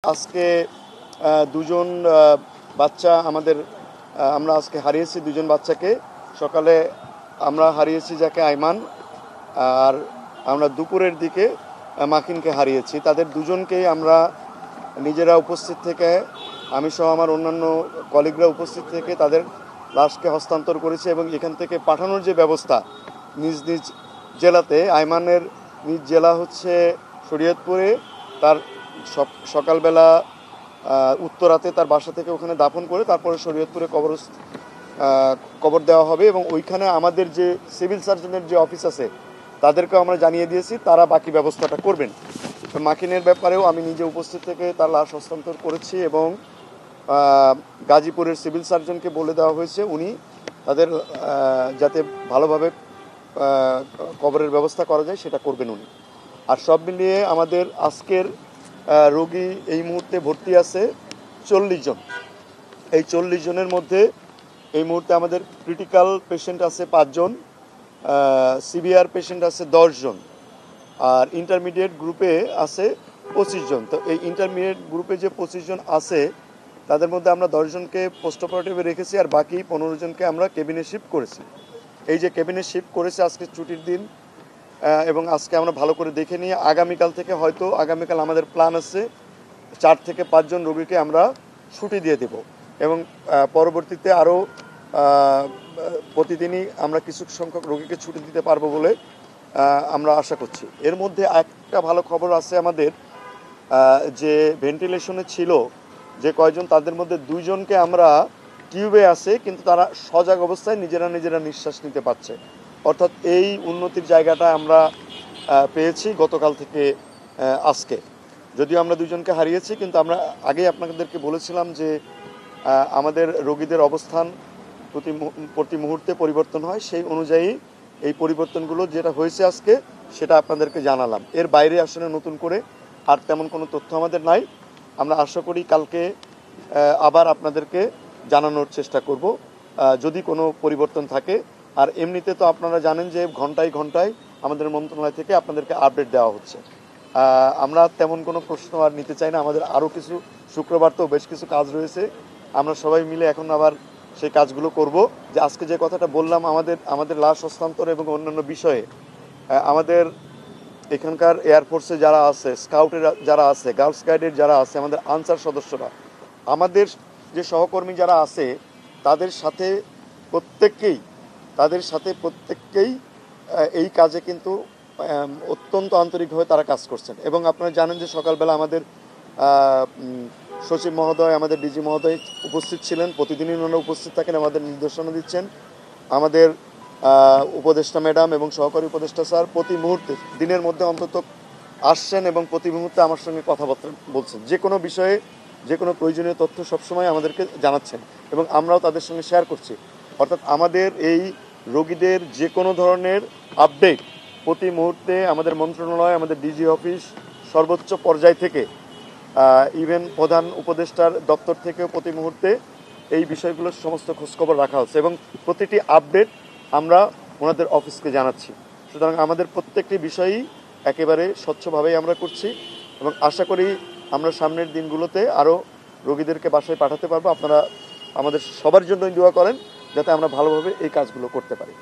আজকে দুজন বাচ্চা আমরা আজকে হারিয়েছি দুজন বাচ্চাকে। সকালে আমরা হারিয়েছি যাকে আইমান, আর আমরা দুপুরের দিকে মাকিনকে হারিয়েছি। তাদের দুজনকেই আমরা নিজেরা উপস্থিত থেকে, আমি সহ আমার অন্যান্য কলিগরা উপস্থিত থেকে তাদের লাশকে হস্তান্তর করেছি এবং এখান থেকে পাঠানোর যে ব্যবস্থা নিজ নিজ জেলাতে, আইমানের নিজ জেলা হচ্ছে শরীয়তপুরে, তার সকালবেলা উত্তরাতে তার বাসা থেকে ওখানে দাফন করে তারপরে শরীয়তপুরে কবর দেওয়া হবে। এবং ওইখানে আমাদের যে সিভিল সার্জনের যে অফিস আছে তাদেরকেও আমরা জানিয়ে দিয়েছি, তারা বাকি ব্যবস্থাটা করবেন। মাকিনের ব্যাপারেও আমি নিজে উপস্থিত থেকে তার লাশ হস্তান্তর করেছি এবং গাজীপুরের সিভিল সার্জনকে বলে দেওয়া হয়েছে উনি তাদের যাতে ভালোভাবে কবরের ব্যবস্থা করা যায় সেটা করবেন উনি। আর সব মিলিয়ে আমাদের আজকের রোগী এই মুহূর্তে ভর্তি আছে 40 জন। এই 40 জনের মধ্যে এই মুহূর্তে আমাদের ক্রিটিক্যাল পেশেন্ট আছে 5 জন, সিভিয়ার পেশেন্ট আছে 10 জন, আর ইন্টারমিডিয়েট গ্রুপে আছে 25 জন। তো এই ইন্টারমিডিয়েট গ্রুপে যে 25 জন আছে তাদের মধ্যে আমরা 10 জনকে পোস্ট অপারেটিভে রেখেছি, আর বাকি 15 জনকে আমরা কেবিনে শিফট করেছি। এই যে কেবিনে শিফট করেছে আজকে ছুটির দিন, এবং আজকে আমরা ভালো করে দেখে নিয়ে আগামীকাল থেকে হয়তো আগামীকাল আমাদের প্ল্যান আছে 4 থেকে 5 জন রোগীকে আমরা ছুটি দিয়ে দেব এবং পরবর্তীতে আরও প্রতিদিনই আমরা কিছু সংখ্যক রোগীকে ছুটি দিতে পারবো বলে আমরা আশা করছি। এর মধ্যে একটা ভালো খবর আছে আমাদের, যে ভেন্টিলেশনে ছিল যে কয়জন তাদের মধ্যে 2 জনকে আমরা টিউবে আছে কিন্তু তারা সজাগ অবস্থায় নিজেরা নিঃশ্বাস নিতে পারছে। অর্থাৎ এই উন্নতির জায়গাটা আমরা পেয়েছি গতকাল থেকে আজকে। যদিও আমরা 2 জনকে হারিয়েছি কিন্তু আমরা আগেই আপনাদেরকে বলেছিলাম যে আমাদের রোগীদের অবস্থান প্রতি মুহূর্তে পরিবর্তন হয়, সেই অনুযায়ী এই পরিবর্তনগুলো যেটা হয়েছে আজকে সেটা আপনাদেরকে জানালাম। এর বাইরে আসলে নতুন করে আর তেমন কোনো তথ্য আমাদের নাই। আমরা আশা করি কালকে আবার আপনাদেরকে জানানোর চেষ্টা করব যদি কোনো পরিবর্তন থাকে। আর এমনিতে তো আপনারা জানেন যে ঘন্টায় ঘন্টায় আমাদের মন্ত্রণালয় থেকে আপনাদেরকে আপডেট দেওয়া হচ্ছে। আমরা তেমন কোনো প্রশ্ন আর নিতে চাই না। আমাদের আরও কিছু শুক্রবার তো বেশ কিছু কাজ রয়েছে, আমরা সবাই মিলে এখন আবার সেই কাজগুলো করব। যে আজকে যে কথাটা বললাম আমাদের লাশ হস্তান্তর এবং অন্যান্য বিষয়ে আমাদের এখানকার এয়ারফোর্সে যারা আছে, স্কাউটের যারা আছে, গার্লস গাইডের যারা আছে, আমাদের আনসার সদস্যরা, আমাদের যে সহকর্মী যারা আছে তাদের সাথে প্রত্যেককেই এই কাজে কিন্তু অত্যন্ত আন্তরিকভাবে তারা কাজ করছেন। এবং আপনারা জানেন যে সকালবেলা আমাদের সচিব মহোদয়, আমাদের ডিজি মহোদয় উপস্থিত ছিলেন। প্রতিদিনই ওনারা উপস্থিত থাকেন, আমাদের নির্দেশনা দিচ্ছেন। আমাদের উপদেষ্টা ম্যাডাম এবং সহকারী উপদেষ্টা স্যার প্রতি মুহূর্তে দিনের মধ্যে অন্তত আসছেন এবং প্রতি মুহূর্তে আমার সঙ্গে কথাবার্তা বলছেন। যে কোনো বিষয়ে যে কোনো প্রয়োজনীয় তথ্য সবসময় আমাদেরকে জানাচ্ছেন এবং আমরাও তাদের সঙ্গে শেয়ার করছি। অর্থাৎ আমাদের এই রোগীদের যে কোনো ধরনের আপডেট প্রতি মুহূর্তে আমাদের মন্ত্রণালয়, আমাদের ডিজি অফিস সর্বোচ্চ পর্যায় থেকে, ইভেন প্রধান উপদেষ্টার দপ্তর থেকেও প্রতি মুহূর্তে এই বিষয়গুলোর সমস্ত খোঁজখবর রাখা হচ্ছে এবং প্রতিটি আপডেট আমরা ওনাদের অফিসকে জানাচ্ছি। সুতরাং আমাদের প্রত্যেকটি বিষয়ই একেবারে স্বচ্ছভাবেই আমরা করছি এবং আশা করি আমরা সামনের দিনগুলোতে আরও রোগীদেরকে বাসায় পাঠাতে পারবো। আপনারা আমাদের সবার জন্যই দোয়া করেন যাতে আমরা ভালোভাবে এই কাজগুলো করতে পারি।